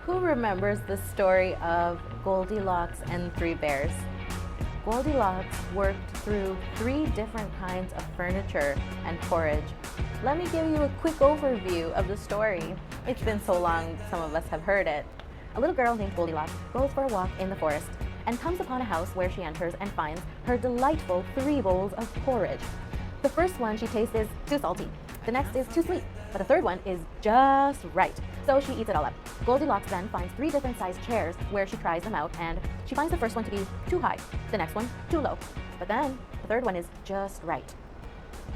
Who remembers the story of Goldilocks and Three Bears? Goldilocks worked through 3 different kinds of furniture and porridge. Let me give you a quick overview of the story. It's been so long, some of us have heard it. A little girl named Goldilocks goes for a walk in the forest and comes upon a house where she enters and finds her delightful 3 bowls of porridge. The first one she tastes is too salty. The next is too sweet, but the third one is just right. So she eats it all up. Goldilocks then finds 3 different sized chairs where she tries them out, and she finds the first one to be too high, the next one too low, but then the third one is just right.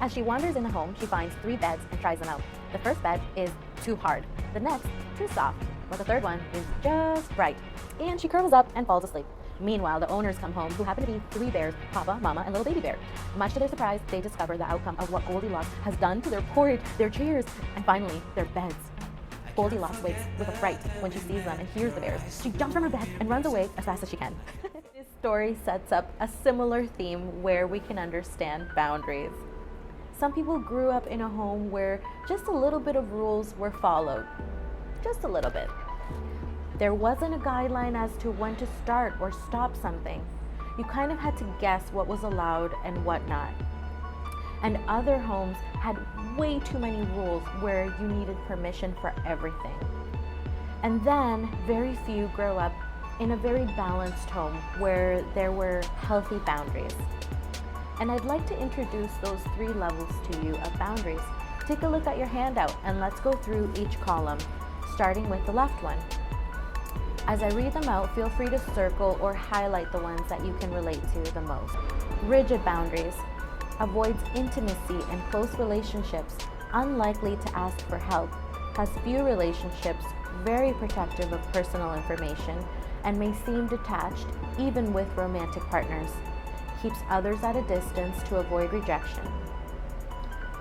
As she wanders in the home, she finds 3 beds and tries them out. The first bed is too hard, the next too soft, but the third one is just right. And she curls up and falls asleep. Meanwhile, the owners come home, who happen to be 3 bears, Papa, Mama, and little baby bear. Much to their surprise, they discover the outcome of what Goldilocks has done to their porridge, their chairs, and finally, their beds. Goldilocks wakes with a fright when she sees them and hears the bears. She jumps from her bed and runs away as fast as she can. This story sets up a similar theme where we can understand boundaries. Some people grew up in a home where just a little bit of rules were followed. Just a little bit. There wasn't a guideline as to when to start or stop something. You kind of had to guess what was allowed and what not. And other homes had way too many rules where you needed permission for everything. And then very few grow up in a very balanced home where there were healthy boundaries. And I'd like to introduce those 3 levels to you of boundaries. Take a look at your handout and let's go through each column, starting with the left one. As I read them out, feel free to circle or highlight the ones that you can relate to the most. Rigid boundaries. Avoids intimacy and close relationships, unlikely to ask for help, has few relationships, very protective of personal information, and may seem detached even with romantic partners. Keeps others at a distance to avoid rejection.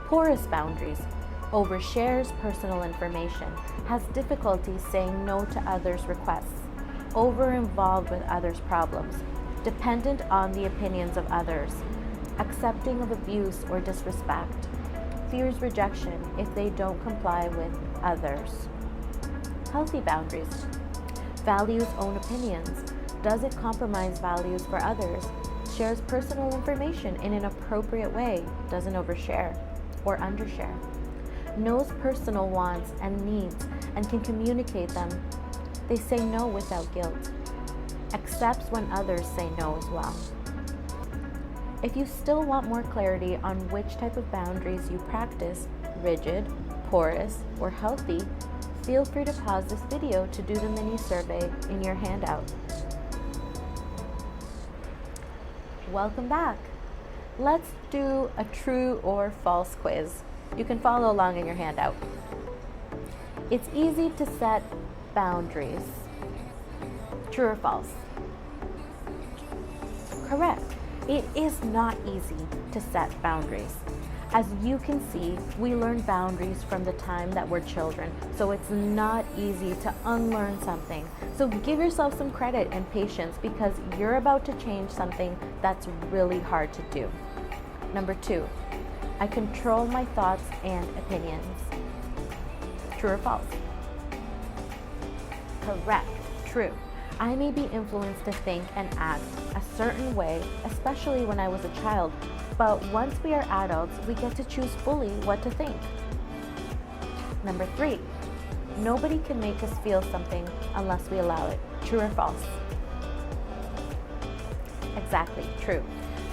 Porous boundaries. Overshares personal information, has difficulty saying no to others' requests, over-involved with others' problems, dependent on the opinions of others, accepting of abuse or disrespect, fears rejection if they don't comply with others. Healthy boundaries. Values own opinions, doesn't compromise values for others, shares personal information in an appropriate way, doesn't overshare or undershare. Knows personal wants and needs and can communicate them. They say no without guilt. Accepts when others say no as well. If you still want more clarity on which type of boundaries you practice, rigid, porous, or healthy, feel free to pause this video to do the mini survey in your handout. Welcome back. Let's do a true or false quiz. You can follow along in your handout. It's easy to set boundaries. True or false? Correct. It is not easy to set boundaries. As you can see, we learn boundaries from the time that we're children, so it's not easy to unlearn something. So give yourself some credit and patience because you're about to change something that's really hard to do. Number 2, I control my thoughts and opinions. True or false? Correct. True. I may be influenced to think and act a certain way, especially when I was a child, but once we are adults, we get to choose fully what to think. Number 3, nobody can make us feel something unless we allow it. True or false? Exactly, true.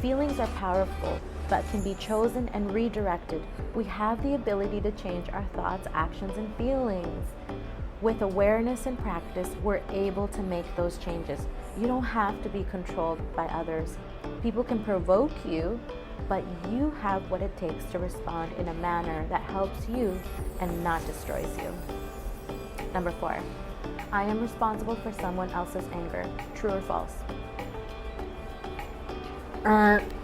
Feelings are powerful, but can be chosen and redirected. We have the ability to change our thoughts, actions, and feelings. With awareness and practice, we're able to make those changes. You don't have to be controlled by others. People can provoke you, but you have what it takes to respond in a manner that helps you and not destroys you. Number 4, I am responsible for someone else's anger. True or false?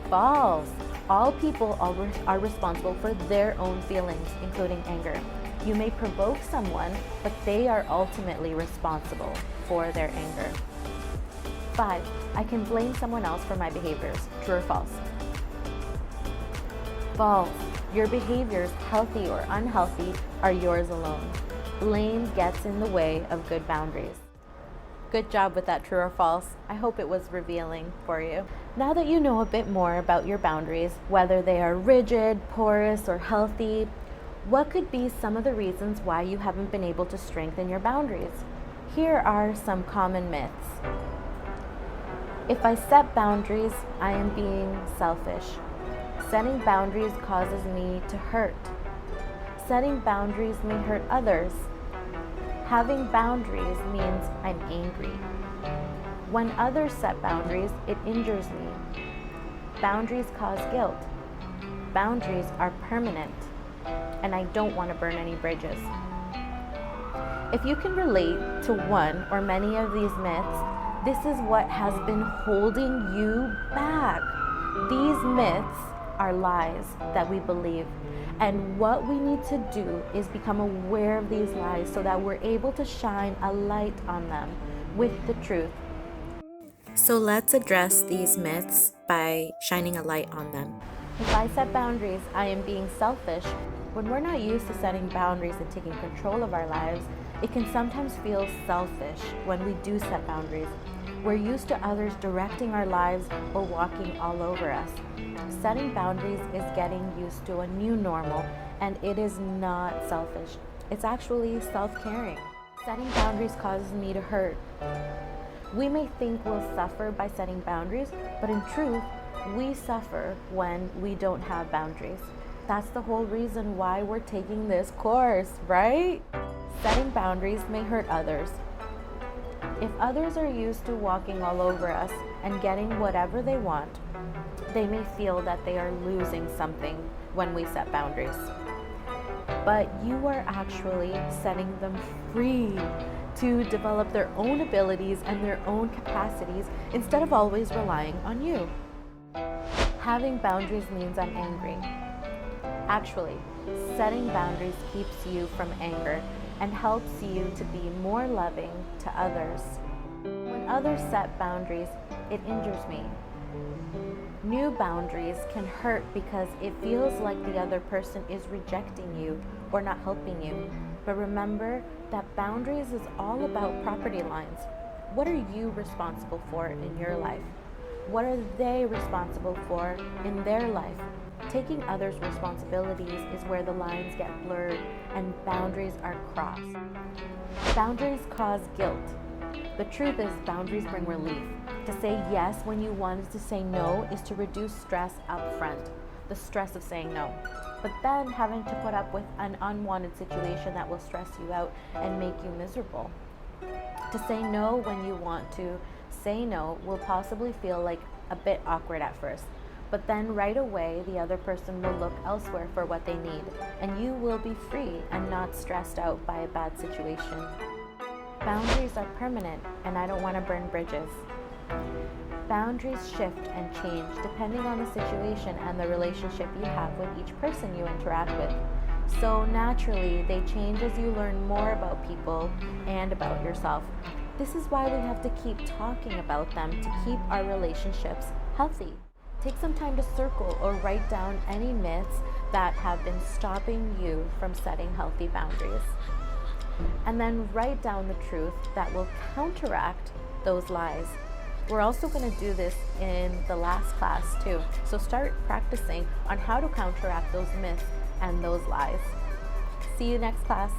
False. All people are responsible for their own feelings, including anger. You may provoke someone, but they are ultimately responsible for their anger. 5, I can blame someone else for my behaviors. True or false? False. Your behaviors, healthy or unhealthy, are yours alone. Blame gets in the way of good boundaries. Good job with that, true or false. I hope it was revealing for you. Now that you know a bit more about your boundaries, whether they are rigid, porous, or healthy, what could be some of the reasons why you haven't been able to strengthen your boundaries? Here are some common myths. If I set boundaries, I am being selfish. Setting boundaries causes me to hurt. Setting boundaries may hurt others. Having boundaries means I'm angry. When others set boundaries, it injures me. Boundaries cause guilt. Boundaries are permanent, and I don't want to burn any bridges. If you can relate to one or many of these myths, this is what has been holding you back. These myths are lies that we believe. And what we need to do is become aware of these lies so that we're able to shine a light on them with the truth. So let's address these myths by shining a light on them. If I set boundaries, I am being selfish. When we're not used to setting boundaries and taking control of our lives, it can sometimes feel selfish when we do set boundaries. We're used to others directing our lives or walking all over us. Setting boundaries is getting used to a new normal, and it is not selfish. It's actually self-caring. Setting boundaries causes me to hurt. We may think we'll suffer by setting boundaries, but in truth, we suffer when we don't have boundaries. That's the whole reason why we're taking this course, right? Setting boundaries may hurt others. If others are used to walking all over us and getting whatever they want, they may feel that they are losing something when we set boundaries. But you are actually setting them free to develop their own abilities and their own capacities instead of always relying on you. Having boundaries means I'm angry. Actually, setting boundaries keeps you from anger and helps you to be more loving to others. When others set boundaries, it injures me. New boundaries can hurt because it feels like the other person is rejecting you or not helping you. But remember that boundaries is all about property lines. What are you responsible for in your life? What are they responsible for in their life? Taking others' responsibilities is where the lines get blurred and boundaries are crossed. Boundaries cause guilt. The truth is, boundaries bring relief. To say yes when you wanted to say no is to reduce stress up front, the stress of saying no. But then having to put up with an unwanted situation that will stress you out and make you miserable. To say no when you want to say no will possibly feel like a bit awkward at first. But then right away, the other person will look elsewhere for what they need, and you will be free and not stressed out by a bad situation. Boundaries are permanent, and I don't want to burn bridges. Boundaries shift and change depending on the situation and the relationship you have with each person you interact with. So naturally, they change as you learn more about people and about yourself. This is why we have to keep talking about them to keep our relationships healthy. Take some time to circle or write down any myths that have been stopping you from setting healthy boundaries. And then write down the truth that will counteract those lies. We're also going to do this in the last class too. So start practicing on how to counteract those myths and those lies. See you next class.